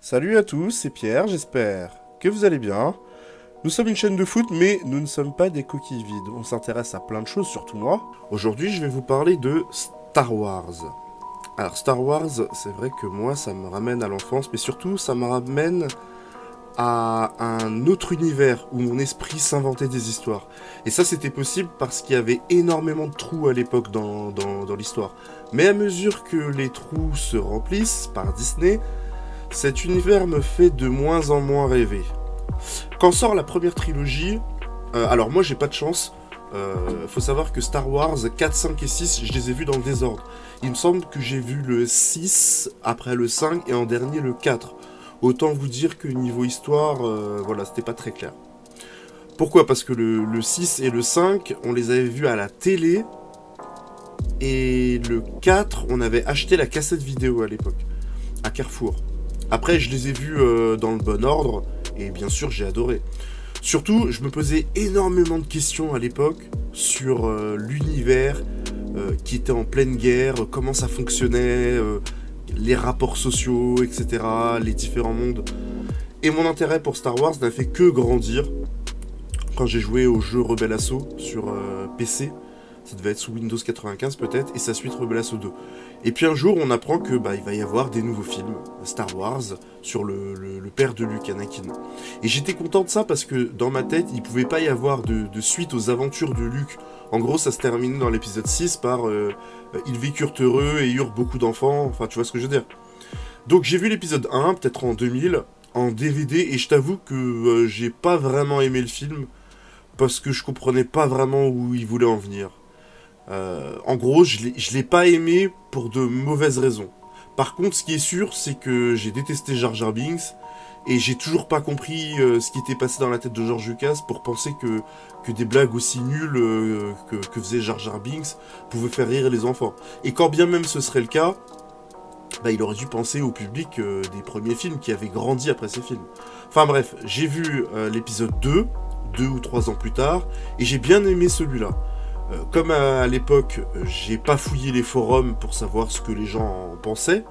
Salut à tous, c'est Pierre, j'espère que vous allez bien. Nous sommes une chaîne de foot, mais nous ne sommes pas des coquilles vides. On s'intéresse à plein de choses, surtout moi. Aujourd'hui, je vais vous parler de Star Wars. Alors, Star Wars, c'est vrai que moi, ça me ramène à l'enfance, mais surtout, ça me ramène à un autre univers où mon esprit s'inventait des histoires. Et ça, c'était possible parce qu'il y avait énormément de trous à l'époque dans l'histoire. Mais à mesure que les trous se remplissent par Disney, cet univers me fait de moins en moins rêver. Quand sort la première trilogie, alors moi j'ai pas de chance, faut savoir que Star Wars 4, 5 et 6, je les ai vus dans le désordre. Il me semble que j'ai vu le 6, après le 5 et en dernier le 4. Autant vous dire que niveau histoire, voilà, c'était pas très clair. Pourquoi? Parce que le 6 et le 5, on les avait vus à la télé, et le 4, on avait acheté la cassette vidéo à l'époque, à Carrefour. Après, je les ai vus dans le bon ordre, et bien sûr, j'ai adoré. Surtout, je me posais énormément de questions à l'époque sur l'univers qui était en pleine guerre, comment ça fonctionnait, les rapports sociaux, etc., les différents mondes. Et mon intérêt pour Star Wars n'a fait que grandir quand j'ai joué au jeu Rebel Assault sur PC. Ça devait être sous Windows 95 peut-être, et sa suite Rebel Assault 2. Et puis un jour, on apprend que il va y avoir des nouveaux films, Star Wars, sur le père de Luke, Anakin. Et j'étais content de ça parce que dans ma tête, il pouvait pas y avoir de suite aux aventures de Luke. En gros, ça se termine dans l'épisode 6 par ils vécurent heureux et eurent beaucoup d'enfants, enfin tu vois ce que je veux dire. Donc j'ai vu l'épisode 1, peut-être en 2000, en DVD, et je t'avoue que j'ai pas vraiment aimé le film parce que je comprenais pas vraiment où il voulait en venir. En gros, je l'ai pas aimé pour de mauvaises raisons. Par contre, ce qui est sûr, c'est que j'ai détesté Jar Jar Binks, et j'ai toujours pas compris ce qui était passé dans la tête de George Lucas pour penser que des blagues aussi nulles que faisait Jar Jar Binks pouvaient faire rire les enfants. Et quand bien même ce serait le cas, il aurait dû penser au public des premiers films qui avaient grandi après ces films. Enfin bref, j'ai vu l'épisode 2 ou 3 ans plus tard, et j'ai bien aimé celui-là. Comme à l'époque, j'ai pas fouillé les forums pour savoir ce que les gens en pensaient,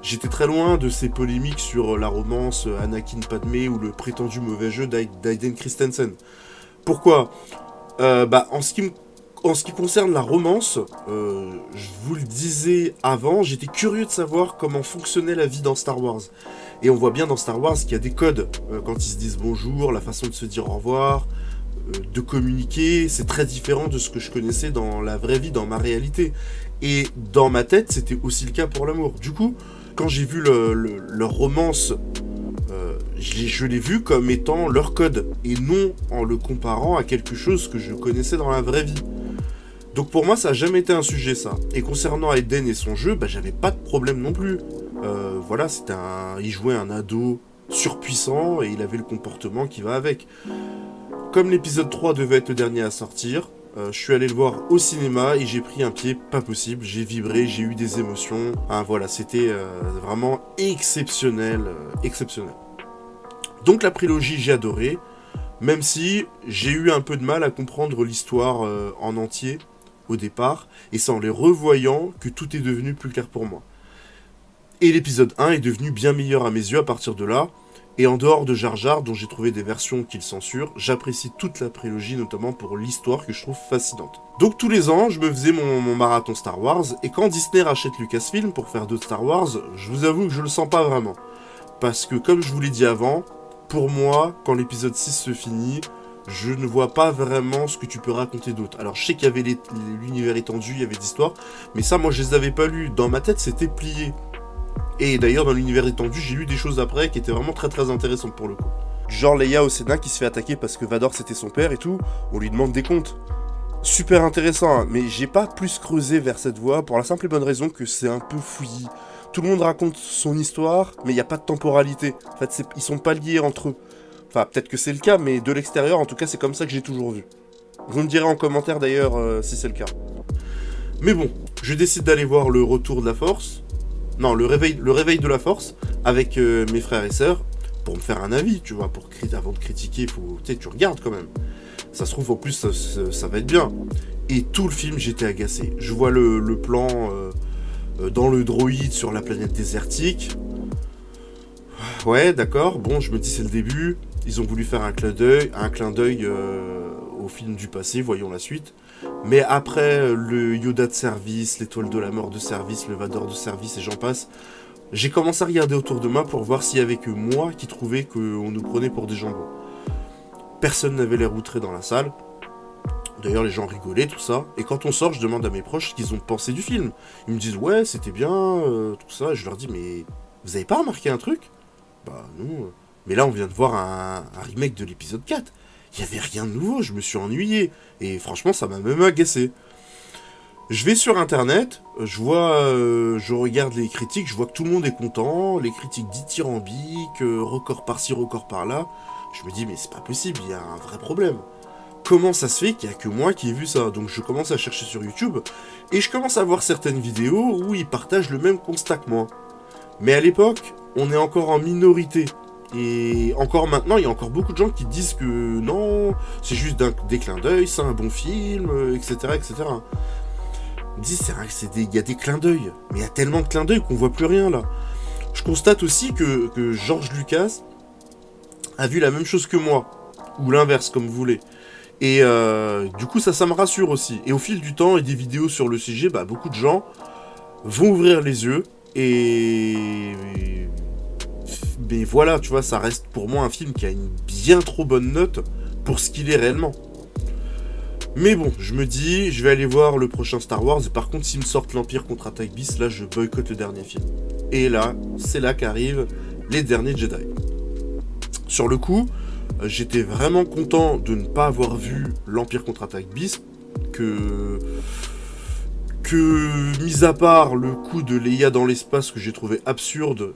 j'étais très loin de ces polémiques sur la romance Anakin-Padmé ou le prétendu mauvais jeu d'Aiden Christensen. Pourquoi? En ce qui concerne la romance, je vous le disais avant, j'étais curieux de savoir comment fonctionnait la vie dans Star Wars. Et on voit bien dans Star Wars qu'il y a des codes, quand ils se disent bonjour, la façon de se dire au revoir, de communiquer, c'est très différent de ce que je connaissais dans la vraie vie, dans ma réalité. Et dans ma tête, c'était aussi le cas pour l'amour. Du coup, quand j'ai vu leur romance, je l'ai vu comme étant leur code, et non en le comparant à quelque chose que je connaissais dans la vraie vie. Donc pour moi, ça n'a jamais été un sujet, ça. Et concernant Aiden et son jeu, j'avais pas de problème non plus. Voilà, il jouait un ado surpuissant, et il avait le comportement qui va avec. Comme l'épisode 3 devait être le dernier à sortir, je suis allé le voir au cinéma et j'ai pris un pied pas possible. J'ai vibré, j'ai eu des émotions. Voilà, c'était vraiment exceptionnel, exceptionnel. Donc la prélogie, j'ai adoré, même si j'ai eu un peu de mal à comprendre l'histoire en entier au départ, et c'est en les revoyant que tout est devenu plus clair pour moi. Et l'épisode 1 est devenu bien meilleur à mes yeux à partir de là. Et en dehors de Jar Jar, dont j'ai trouvé des versions qu'il censure, j'apprécie toute la prélogie, notamment pour l'histoire que je trouve fascinante. Donc tous les ans, je me faisais mon marathon Star Wars, et quand Disney rachète Lucasfilm pour faire d'autres Star Wars, je vous avoue que je le sens pas vraiment. Parce que comme je vous l'ai dit avant, pour moi, quand l'épisode 6 se finit, je ne vois pas vraiment ce que tu peux raconter d'autre. Alors je sais qu'il y avait l'univers étendu, il y avait des histoires, mais ça moi je les avais pas lus. Dans ma tête c'était plié. Et d'ailleurs, dans l'univers étendu, j'ai lu des choses après qui étaient vraiment très très intéressantes pour le coup. Genre Leia au Sénat qui se fait attaquer parce que Vador c'était son père et tout, on lui demande des comptes. Super intéressant, hein, mais j'ai pas plus creusé vers cette voie pour la simple et bonne raison que c'est un peu fouillis. Tout le monde raconte son histoire, mais il n'y a pas de temporalité. En fait, ils sont pas liés entre eux. Enfin, peut-être que c'est le cas, mais de l'extérieur, en tout cas, c'est comme ça que j'ai toujours vu. Vous me direz en commentaire d'ailleurs si c'est le cas. Mais bon, je décide d'aller voir le retour de la Force. Non, le réveil de la Force avec mes frères et sœurs pour me faire un avis, tu vois, avant de critiquer, tu regardes quand même. Ça se trouve, en plus, ça va être bien. Et tout le film, j'étais agacé. Je vois le plan dans le droïde sur la planète désertique. Ouais, d'accord, bon, je me dis c'est le début, ils ont voulu faire un clin d'œil au film du passé, voyons la suite. Mais après, le Yoda de service, l'étoile de la mort de service, le Vador de service et j'en passe, j'ai commencé à regarder autour de moi pour voir s'il y avait que moi qui trouvais qu'on nous prenait pour des jambons. Personne n'avait l'air outré dans la salle. D'ailleurs, les gens rigolaient, tout ça. Et quand on sort, je demande à mes proches ce qu'ils ont pensé du film. Ils me disent, ouais, c'était bien, tout ça. Et je leur dis, mais vous avez pas remarqué un truc? Bah non. Mais là, on vient de voir un remake de l'épisode 4. Il n'y avait rien de nouveau, je me suis ennuyé. Et franchement, ça m'a même agacé. Je vais sur internet, je regarde les critiques, je vois que tout le monde est content, les critiques dithyrambiques, record par-ci, record par-là. Je me dis, mais c'est pas possible, il y a un vrai problème. Comment ça se fait qu'il n'y a que moi qui ai vu ça? Donc je commence à chercher sur YouTube, et je commence à voir certaines vidéos où ils partagent le même constat que moi. Mais à l'époque, on est encore en minorité. Et encore maintenant, il y a encore beaucoup de gens qui disent que non, c'est juste des clins d'œil, c'est un bon film, etc. etc. On me dit, c'est vrai qu'il y a des clins d'œil, mais il y a tellement de clins d'œil qu'on voit plus rien là. Je constate aussi que George Lucas a vu la même chose que moi, ou l'inverse comme vous voulez. Et du coup, ça me rassure aussi. Et au fil du temps et des vidéos sur le sujet, bah, beaucoup de gens vont ouvrir les yeux mais voilà, tu vois, ça reste pour moi un film qui a une bien trop bonne note pour ce qu'il est réellement. Mais bon, je me dis, je vais aller voir le prochain Star Wars, et par contre, s'ils me sortent l'Empire contre-attaque bis, là, je boycotte le dernier film. Et là, c'est là qu'arrivent les derniers Jedi. Sur le coup, j'étais vraiment content de ne pas avoir vu l'Empire contre-attaque bis, que mis à part le coup de Leia dans l'espace que j'ai trouvé absurde,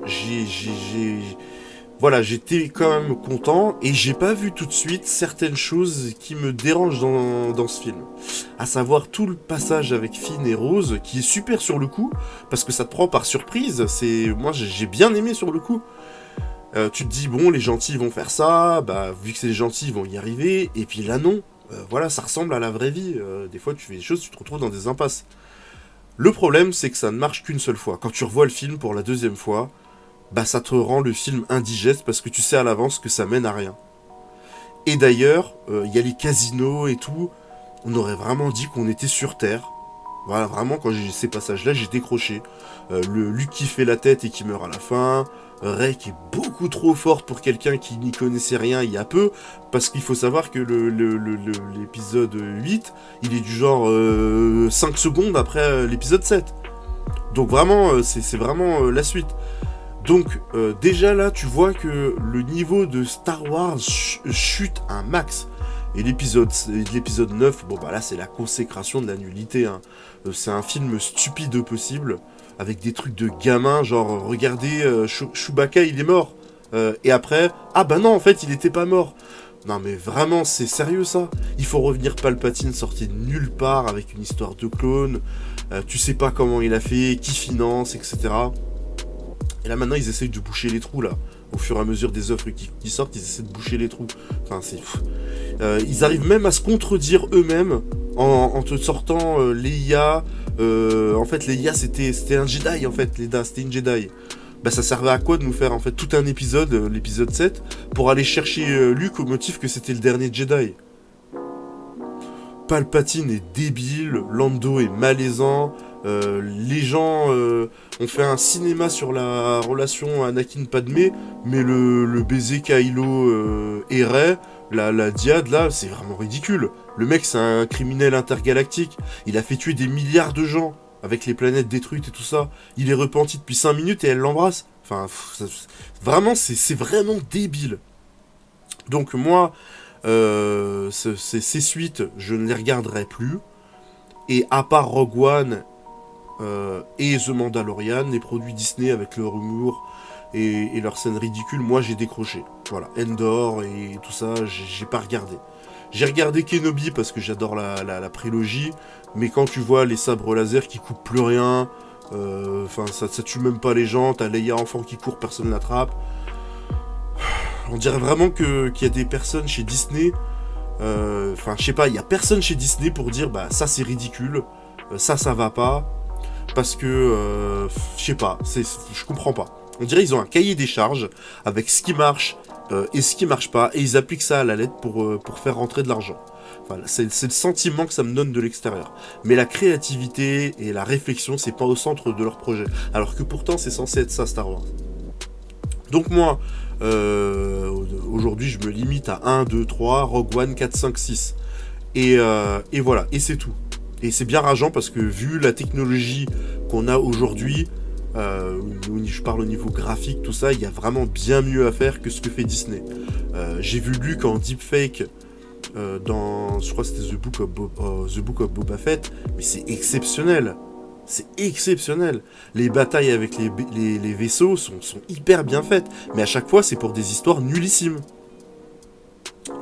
voilà, j'étais quand même content et j'ai pas vu tout de suite certaines choses qui me dérangent dans ce film. À savoir tout le passage avec Finn et Rose qui est super sur le coup parce que ça te prend par surprise. Moi j'ai bien aimé sur le coup. Tu te dis bon, les gentils vont faire ça, bah vu que c'est les gentils ils vont y arriver, et puis là non. Voilà, ça ressemble à la vraie vie. Des fois tu fais des choses, tu te retrouves dans des impasses. Le problème, c'est que ça ne marche qu'une seule fois. Quand tu revois le film pour la deuxième fois, bah ça te rend le film indigeste parce que tu sais à l'avance que ça mène à rien. Et d'ailleurs, il y a les casinos et tout, on aurait vraiment dit qu'on était sur Terre. Voilà, vraiment, quand j'ai ces passages-là, j'ai décroché. Le Luke qui fait la tête et qui meurt à la fin. Rey qui est beaucoup trop forte pour quelqu'un qui n'y connaissait rien il y a peu, parce qu'il faut savoir que l'épisode 8, il est du genre 5 secondes après l'épisode 7. Donc vraiment, c'est vraiment la suite. Donc déjà là, tu vois que le niveau de Star Wars chute un max. Et l'épisode 9, bon bah là c'est la consécration de la nullité. Hein. C'est un film stupide au possible, avec des trucs de gamin, genre regardez, Chewbacca il est mort. Et après, ah bah non en fait il était pas mort. Non mais vraiment c'est sérieux ça. Il faut revenir Palpatine sorti de nulle part avec une histoire de clone. Tu sais pas comment il a fait, qui finance, etc. Et là maintenant ils essayent de boucher les trous là. Au fur et à mesure des offres qui sortent, ils essaient de boucher les trous. Enfin c'est... ils arrivent même à se contredire eux-mêmes en te sortant Leia. En fait Leia c'était un Jedi en fait, Leda c'était une Jedi. Bah ça servait à quoi de nous faire en fait tout un épisode, l'épisode 7, pour aller chercher Luke au motif que c'était le dernier Jedi. Palpatine est débile, Lando est malaisant, les gens ont fait un cinéma sur la relation Anakin-Padmé, mais le baiser Kylo et Rey, la diade là, c'est vraiment ridicule. Le mec c'est un criminel intergalactique, il a fait tuer des milliards de gens, avec les planètes détruites et tout ça. Il est repenti depuis 5 minutes et elle l'embrasse. Enfin, vraiment, c'est vraiment débile. Donc moi, ces suites, je ne les regarderai plus. Et à part Rogue One et The Mandalorian, les produits Disney avec leur humour et leurs scènes ridicules, moi j'ai décroché. Voilà, Endor et tout ça, j'ai pas regardé. J'ai regardé Kenobi parce que j'adore la prélogie, mais quand tu vois les sabres laser qui coupent plus rien, ça tue même pas les gens, t'as Leia enfant qui court, personne l'attrape. On dirait vraiment qu'il y a des personnes chez Disney, je sais pas, il y a personne chez Disney pour dire bah ça c'est ridicule, ça va pas, parce que je sais pas, je comprends pas. On dirait qu'ils ont un cahier des charges avec ce qui marche et ce qui marche pas, et ils appliquent ça à la lettre pour faire rentrer de l'argent. Enfin, c'est le sentiment que ça me donne de l'extérieur. Mais la créativité et la réflexion, c'est pas au centre de leur projet. Alors que pourtant, c'est censé être ça, Star Wars. Donc moi, aujourd'hui, je me limite à 1, 2, 3, Rogue One, 4, 5, 6. Et voilà, et c'est tout. Et c'est bien rageant parce que vu la technologie qu'on a aujourd'hui, je parle au niveau graphique, tout ça, il y a vraiment bien mieux à faire que ce que fait Disney. J'ai vu Luke en deepfake dans, je crois que c'était The Book of Boba Fett, mais c'est exceptionnel. C'est exceptionnel. Les batailles avec les vaisseaux sont hyper bien faites, mais à chaque fois c'est pour des histoires nullissimes.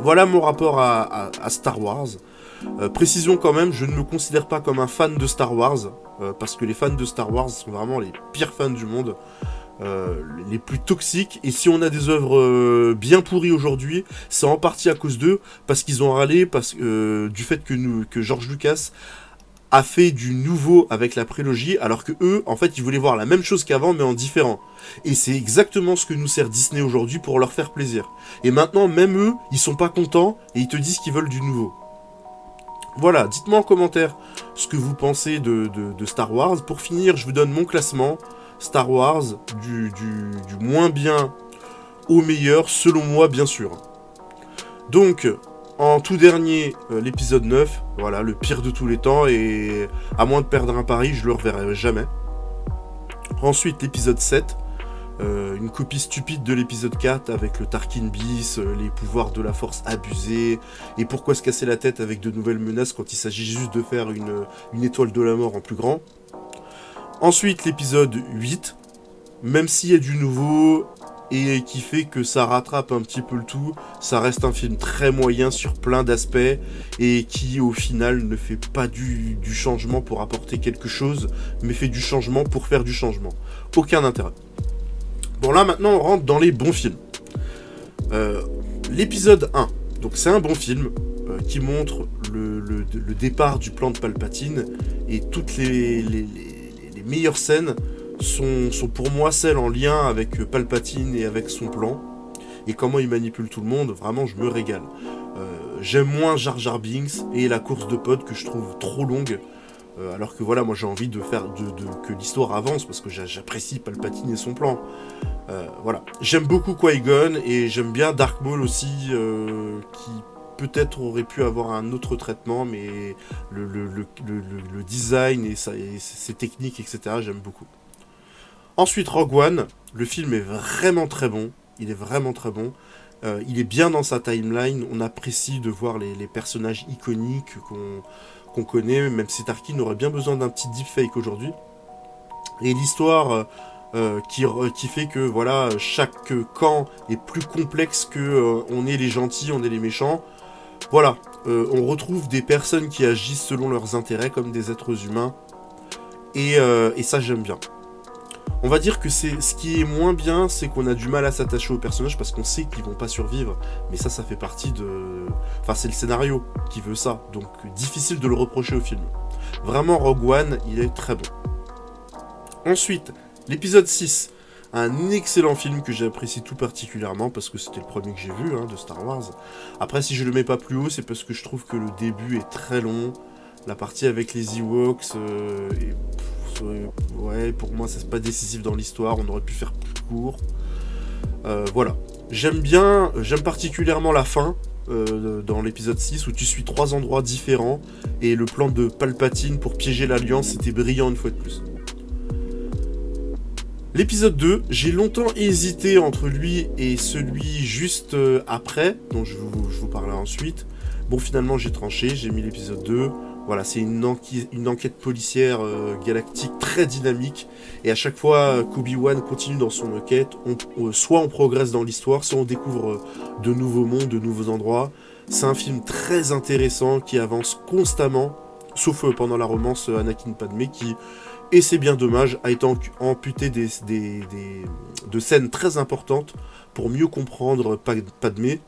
Voilà mon rapport à Star Wars. Précision quand même, je ne me considère pas comme un fan de Star Wars, parce que les fans de Star Wars sont vraiment les pires fans du monde, les plus toxiques, et si on a des œuvres bien pourries aujourd'hui, c'est en partie à cause d'eux, parce qu'ils ont râlé du fait que George Lucas a fait du nouveau avec la prélogie, alors que eux, en fait, ils voulaient voir la même chose qu'avant, mais en différent. Et c'est exactement ce que nous sert Disney aujourd'hui pour leur faire plaisir. Et maintenant, même eux, ils sont pas contents, et ils te disent qu'ils veulent du nouveau. Voilà, dites-moi en commentaire ce que vous pensez de Star Wars. Pour finir, je vous donne mon classement. Star Wars, du moins bien au meilleur, selon moi, bien sûr. Donc, en tout dernier, l'épisode 9, voilà, le pire de tous les temps, et à moins de perdre un pari, je le reverrai jamais. Ensuite, l'épisode 7, une copie stupide de l'épisode 4 avec le Tarkin bis, les pouvoirs de la force abusés, et pourquoi se casser la tête avec de nouvelles menaces quand il s'agit juste de faire une étoile de la mort en plus grand. Ensuite l'épisode 8, même s'il y a du nouveau et qui fait que ça rattrape un petit peu le tout, ça reste un film très moyen sur plein d'aspects et qui au final ne fait pas du changement pour apporter quelque chose, mais fait du changement pour faire du changement. Aucun intérêt. Bon là maintenant on rentre dans les bons films. L'épisode 1, donc c'est un bon film qui montre le départ du plan de Palpatine, et toutes les meilleures scènes sont pour moi celles en lien avec Palpatine et avec son plan, et comment il manipule tout le monde. Vraiment je me régale. J'aime moins Jar Jar Binks et la course de pod que je trouve trop longue. Alors que voilà, moi j'ai envie de faire que l'histoire avance, parce que j'apprécie Palpatine et son plan. Voilà. J'aime beaucoup Qui-Gon, et j'aime bien Dark Maul aussi, qui peut-être aurait pu avoir un autre traitement, mais le design et ses techniques, etc., j'aime beaucoup. Ensuite, Rogue One, le film est vraiment très bon, il est vraiment très bon. Il est bien dans sa timeline, on apprécie de voir les personnages iconiques qu'on connaît, même si Tarkin aurait bien besoin d'un petit deepfake aujourd'hui. Et l'histoire qui fait que voilà, chaque camp est plus complexe que on est les gentils, on est les méchants. Voilà, on retrouve des personnes qui agissent selon leurs intérêts comme des êtres humains, et ça j'aime bien. On va dire que ce qui est moins bien, c'est qu'on a du mal à s'attacher aux personnages parce qu'on sait qu'ils vont pas survivre. Mais ça fait partie de... Enfin, c'est le scénario qui veut ça. Donc, difficile de le reprocher au film. Vraiment, Rogue One, il est très bon. Ensuite, l'épisode 6. Un excellent film que j'apprécie tout particulièrement parce que c'était le premier que j'ai vu de Star Wars. Après, si je le mets pas plus haut, c'est parce que je trouve que le début est très long. La partie avec les Ewoks ouais, pour moi, c'est pas décisif dans l'histoire. On aurait pu faire plus court. Voilà. J'aime particulièrement la fin dans l'épisode 6 où tu suis 3 endroits différents et le plan de Palpatine pour piéger l'Alliance, c'était brillant une fois de plus. L'épisode 2, j'ai longtemps hésité entre lui et celui juste après, dont je vous parlerai ensuite. Bon, finalement, j'ai tranché, j'ai mis l'épisode 2. Voilà, c'est une enquête policière galactique très dynamique. Et à chaque fois qu'Obi-Wan continue dans son enquête, soit on progresse dans l'histoire, soit on découvre de nouveaux mondes, de nouveaux endroits. C'est un film très intéressant qui avance constamment, sauf pendant la romance Anakin-Padmé qui... Et c'est bien dommage, a été amputé de scènes très importantes pour mieux comprendre Padmé.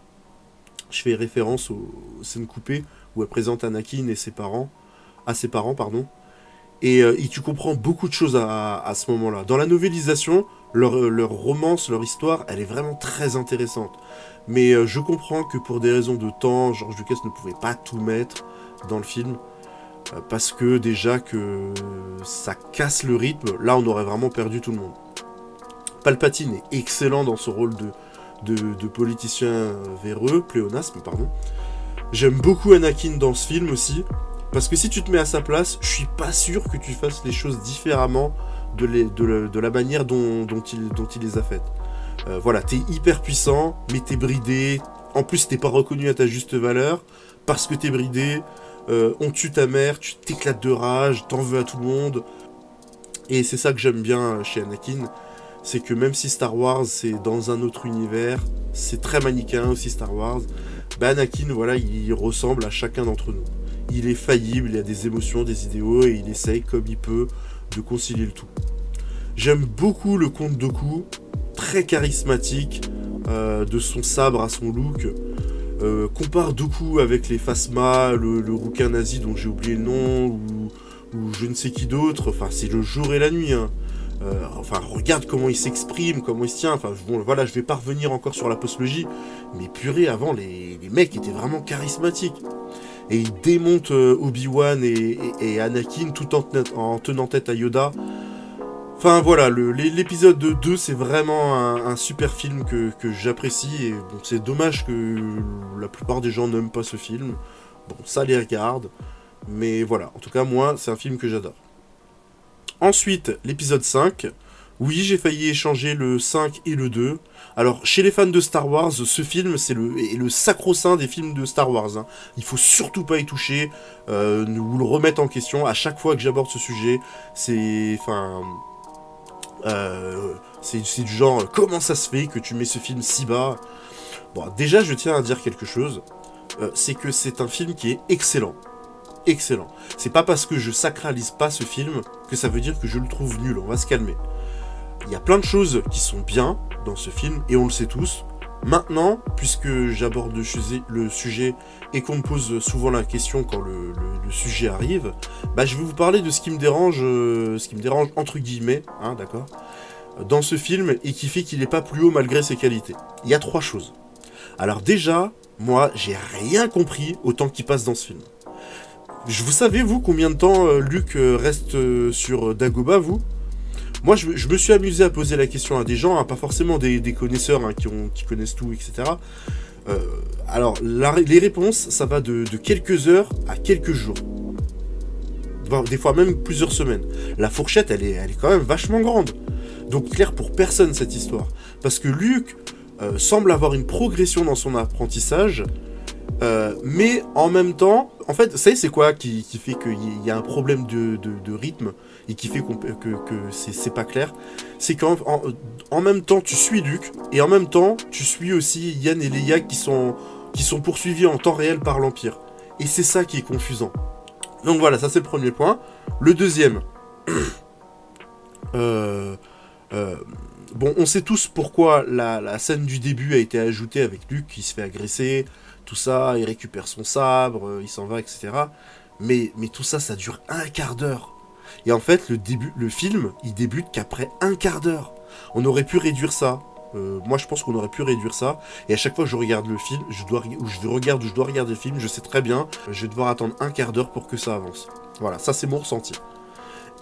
Je fais référence aux scènes coupées où elle présente Anakin et ses parents, et tu comprends beaucoup de choses à ce moment-là. Dans la novélisation, leur romance, leur histoire, elle est vraiment très intéressante. Mais je comprends que pour des raisons de temps, George Lucas ne pouvait pas tout mettre dans le film. Parce que déjà que ça casse le rythme, là on aurait vraiment perdu tout le monde. Palpatine est excellent dans ce rôle de politicien véreux, pléonasme, pardon. J'aime beaucoup Anakin dans ce film aussi, parce que si tu te mets à sa place, je suis pas sûr que tu fasses les choses différemment de la manière dont il les a faites. Voilà, t'es hyper puissant, mais t'es bridé, en plus t'es pas reconnu à ta juste valeur, parce que t'es bridé, on tue ta mère, tu t'éclates de rage, t'en veux à tout le monde, et c'est ça que j'aime bien chez Anakin, c'est que même si Star Wars c'est dans un autre univers, c'est très manichéen aussi Star Wars, bah Anakin, voilà, il ressemble à chacun d'entre nous. Il est faillible, il a des émotions, des idéaux, et il essaye comme il peut de concilier le tout. J'aime beaucoup le comte Dooku, très charismatique, de son sabre à son look. Compare Dooku avec les Phasma, le rouquin nazi dont j'ai oublié le nom, ou je ne sais qui d'autre, enfin c'est le jour et la nuit, hein. Enfin, regarde comment il s'exprime, comment il se tient. Enfin, bon, voilà, je vais pas revenir encore sur la postlogie, mais purée, avant, les mecs étaient vraiment charismatiques. Et ils démontent Obi-Wan et Anakin tout en tenant tête à Yoda. Enfin, voilà, l'épisode 2, c'est vraiment un super film que j'apprécie. Et bon, c'est dommage que la plupart des gens n'aiment pas ce film. Bon, ça les regarde. Mais voilà, en tout cas, moi, c'est un film que j'adore. Ensuite, l'épisode 5. Oui, j'ai failli échanger le 5 et le 2. Alors, chez les fans de Star Wars, ce film, c'est le sacro-saint des films de Star Wars. Hein. Il faut surtout pas y toucher, ou le remettre en question. À chaque fois que j'aborde ce sujet, c'est... Enfin... c'est du genre, comment ça se fait que tu mets ce film si bas? Bon, déjà, je tiens à dire quelque chose. C'est que c'est un film qui est excellent. Excellent. C'est pas parce que je sacralise pas ce film que ça veut dire que je le trouve nul, on va se calmer. Il y a plein de choses qui sont bien dans ce film, et on le sait tous. Maintenant, puisque j'aborde le sujet et qu'on me pose souvent la question quand le sujet arrive, bah je vais vous parler de ce qui me dérange entre guillemets, hein, d'accord, dans ce film, et qui fait qu'il n'est pas plus haut malgré ses qualités. Il y a 3 choses. Alors déjà, moi, j'ai rien compris au temps qui passe dans ce film. Vous savez, vous, combien de temps Luke reste sur Dagobah, vous? Moi, je me suis amusé à poser la question à des gens, hein, pas forcément des connaisseurs hein, qui connaissent tout, etc. Alors, les réponses, ça va de quelques heures à quelques jours. Des fois même plusieurs semaines. La fourchette, elle est quand même vachement grande. Donc, clair pour personne, cette histoire. Parce que Luke semble avoir une progression dans son apprentissage, mais en même temps, en fait, vous savez c'est quoi qui fait qu'il y a un problème de rythme et qui fait que c'est pas clair? C'est qu'en même temps tu suis Luke et en même temps tu suis aussi Yann et Leia qui sont poursuivis en temps réel par l'Empire. Et c'est ça qui est confusant. Donc voilà, ça c'est le premier point. Le deuxième, bon, on sait tous pourquoi la scène du début a été ajoutée avec Luke qui se fait agresser, tout ça, il récupère son sabre, il s'en va, etc. Mais tout ça, ça dure un quart d'heure. Et en fait, le film, il débute qu'après un quart d'heure. On aurait pu réduire ça. Moi, je pense qu'on aurait pu réduire ça. Et à chaque fois que je regarde le film, je dois regarder le film, je sais très bien, je vais devoir attendre un quart d'heure pour que ça avance. Voilà, ça c'est mon ressenti.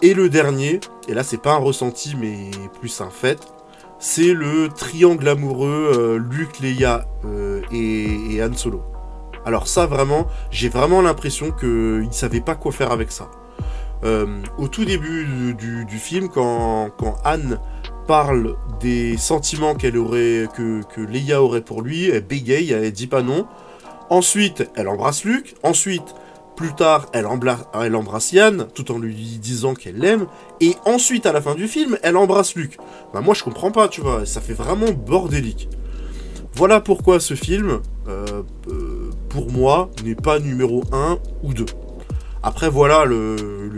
Et le dernier, et là c'est pas un ressenti, mais plus un fait, c'est le triangle amoureux Luke, Leia et Han Solo. Alors ça, vraiment, j'ai vraiment l'impression qu'ils ne savaient pas quoi faire avec ça. Au tout début du film, quand Han parle des sentiments que Leia aurait pour lui, elle bégaye, elle dit pas non. Ensuite, elle embrasse Luke. Ensuite, plus tard, elle embrasse Yann, tout en lui disant qu'elle l'aime. Et ensuite, à la fin du film, elle embrasse Luke. Bah moi, je comprends pas, tu vois. Ça fait vraiment bordélique. Voilà pourquoi ce film, pour moi, n'est pas numéro 1 ou 2. Après, voilà, le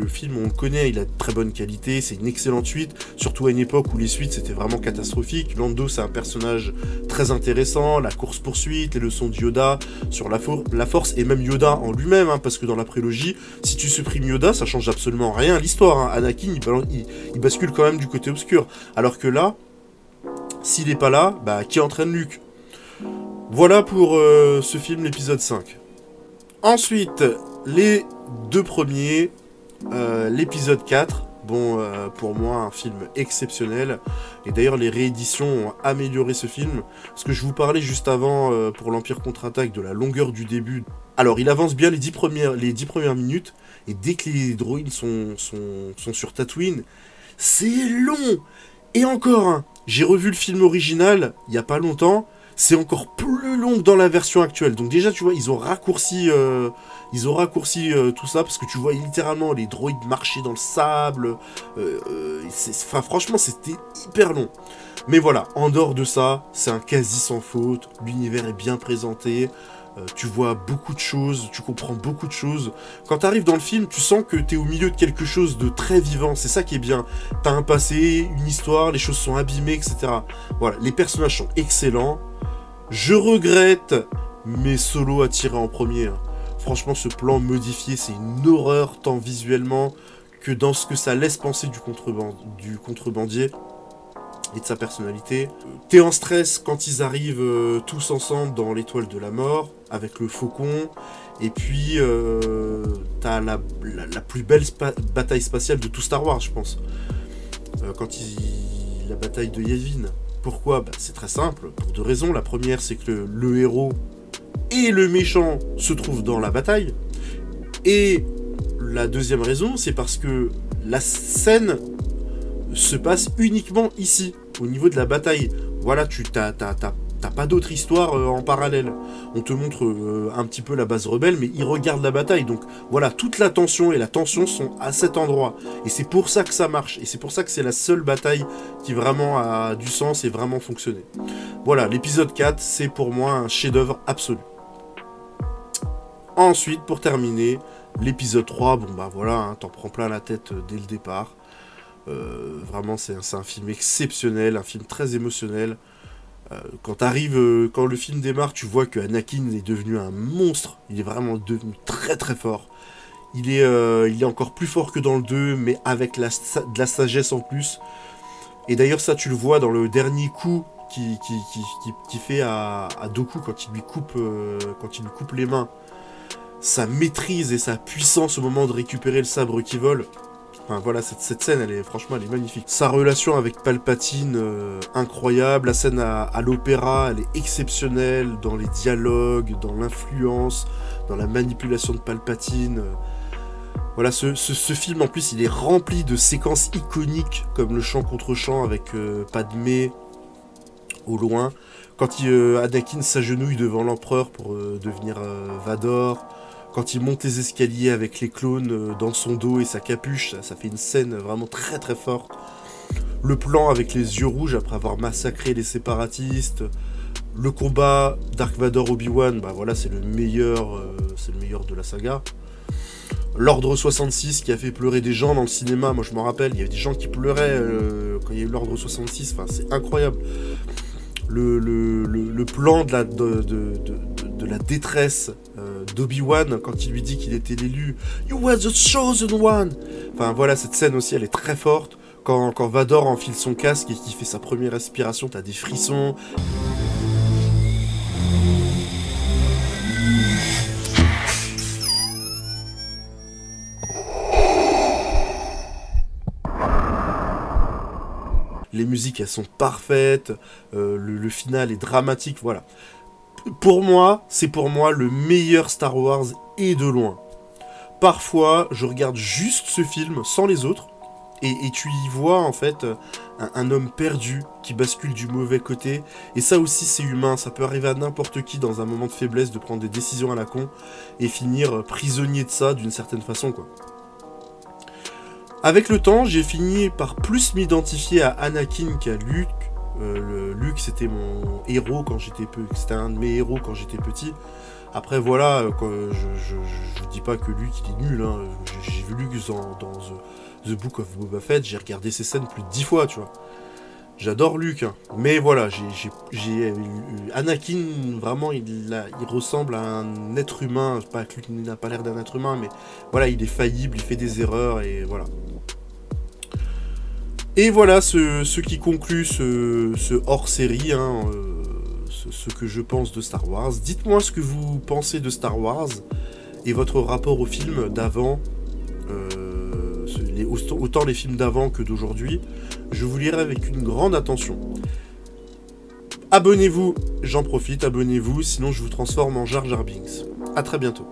film, on le connaît, il a de très bonne qualité, c'est une excellente suite, surtout à une époque où les suites, c'était vraiment catastrophique. Lando, c'est un personnage très intéressant, la course-poursuite, les leçons de Yoda sur la force, et même Yoda en lui-même, hein, parce que dans la prélogie, si tu supprimes Yoda, ça change absolument rien à l'histoire. Hein. Anakin, il bascule quand même du côté obscur. Alors que là, S'il n'est pas là, bah qui entraîne Luke? Voilà pour ce film, l'épisode 5. Ensuite, les deux premiers, l'épisode 4, bon, pour moi, un film exceptionnel. Et d'ailleurs, les rééditions ont amélioré ce film. Parce que je vous parlais juste avant, pour l'Empire contre-attaque, de la longueur du début. Alors, il avance bien les 10 premières minutes. Et dès que les droïdes sont sur Tatooine, c'est long. Et encore, hein, j'ai revu le film original, il n'y a pas longtemps. C'est encore plus long que dans la version actuelle. Donc déjà, tu vois, ils ont raccourci tout ça, parce que tu vois littéralement les droïdes marcher dans le sable. Enfin, franchement, c'était hyper long. Mais voilà, en dehors de ça, c'est un quasi sans faute. L'univers est bien présenté. Tu vois beaucoup de choses, tu comprends beaucoup de choses. Quand tu arrives dans le film, tu sens que tu es au milieu de quelque chose de très vivant. C'est ça qui est bien. Tu as un passé, une histoire, les choses sont abîmées, etc. Voilà, les personnages sont excellents. Je regrette mes solos à tirer en premier. Hein. Franchement, ce plan modifié, c'est une horreur, tant visuellement que dans ce que ça laisse penser du contrebandier et de sa personnalité. T'es en stress quand ils arrivent tous ensemble dans l'étoile de la mort, avec le faucon, et puis t'as la plus belle bataille spatiale de tout Star Wars, je pense. La bataille de Yavin. Pourquoi? Bah, c'est très simple, pour deux raisons. La première, c'est que le héros et le méchant se trouvent dans la bataille. Et la deuxième raison, c'est parce que la scène se passe uniquement ici, au niveau de la bataille. Voilà, t'as pas d'autre histoire en parallèle. On te montre un petit peu la base rebelle, mais ils regardent la bataille. Donc voilà, toute la tension et la tension sont à cet endroit. Et c'est pour ça que ça marche. Et c'est pour ça que c'est la seule bataille qui vraiment a du sens et vraiment fonctionné. Voilà, l'épisode 4, c'est pour moi un chef-d'œuvre absolu. Ensuite, pour terminer, l'épisode 3, bon bah voilà, hein, t'en prends plein la tête dès le départ. Vraiment, c'est un film exceptionnel, un film très émotionnel. Quand le film démarre, tu vois que Anakin est devenu un monstre. Il est vraiment devenu très très fort. Il est encore plus fort que dans le 2, mais avec de la sagesse en plus. Et d'ailleurs, ça, tu le vois dans le dernier coup qu'il fait à Dooku quand il lui coupe les mains. Sa maîtrise et sa puissance au moment de récupérer le sabre qui vole. Enfin, voilà, cette scène, franchement, elle est magnifique. Sa relation avec Palpatine, incroyable. La scène à l'opéra, elle est exceptionnelle dans les dialogues, dans l'influence, dans la manipulation de Palpatine. Voilà, ce film, en plus, il est rempli de séquences iconiques, comme le chant contre chant avec Padmé au loin. Quand Anakin s'agenouille devant l'empereur pour devenir Vador. Quand il monte les escaliers avec les clones dans son dos et sa capuche, ça fait une scène vraiment très très forte. Le plan avec les yeux rouges après avoir massacré les séparatistes. Le combat Dark Vador Obi-Wan, bah voilà, c'est le meilleur de la saga. L'Ordre 66 qui a fait pleurer des gens dans le cinéma, moi je me rappelle, il y avait des gens qui pleuraient quand il y a eu l'Ordre 66, enfin c'est incroyable. Le plan de la détresse d'Obi-Wan quand il lui dit qu'il était l'élu. You were the chosen one. Enfin voilà, cette scène aussi, elle est très forte. Quand Vador enfile son casque et qu'il fait sa première respiration, t'as des frissons. Les musiques, elles sont parfaites. Le final est dramatique, voilà. C'est pour moi le meilleur Star Wars et de loin. Parfois, je regarde juste ce film sans les autres, et tu y vois en fait un homme perdu qui bascule du mauvais côté. Et ça aussi, c'est humain. Ça peut arriver à n'importe qui dans un moment de faiblesse de prendre des décisions à la con et finir prisonnier de ça d'une certaine façon, quoi. Avec le temps, j'ai fini par plus m'identifier à Anakin qu'à Luke. Luke, c'était mon héros quand j'étais c'était un de mes héros quand j'étais petit. Après, voilà, je dis pas que Luke il est nul. Hein. J'ai vu Luke dans The Book of Boba Fett. J'ai regardé ces scènes plus de 10 fois, tu vois. J'adore Luke, hein. Mais voilà, Anakin, vraiment, il ressemble à un être humain. Pas que Luke n'a pas l'air d'un être humain, mais voilà, il est faillible, il fait des erreurs, et voilà. Et voilà ce qui conclut ce hors-série, hein, ce que je pense de Star Wars. Dites-moi ce que vous pensez de Star Wars et votre rapport aux films d'avant, autant les films d'avant que d'aujourd'hui. Je vous lirai avec une grande attention. Abonnez-vous, j'en profite, abonnez-vous, sinon je vous transforme en Jar Jar Binks. A très bientôt.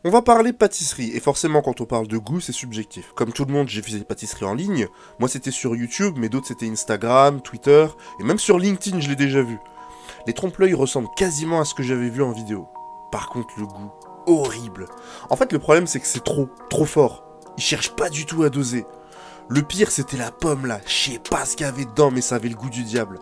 On va parler pâtisserie, et forcément quand on parle de goût, c'est subjectif. Comme tout le monde, j'ai fait des pâtisseries en ligne. Moi c'était sur YouTube, mais d'autres c'était Instagram, Twitter, et même sur LinkedIn je l'ai déjà vu. Les trompe-l'œil ressemblent quasiment à ce que j'avais vu en vidéo. Par contre le goût, horrible. En fait le problème c'est que c'est trop fort. Ils cherchent pas du tout à doser. Le pire c'était la pomme là, je sais pas ce qu'il y avait dedans mais ça avait le goût du diable.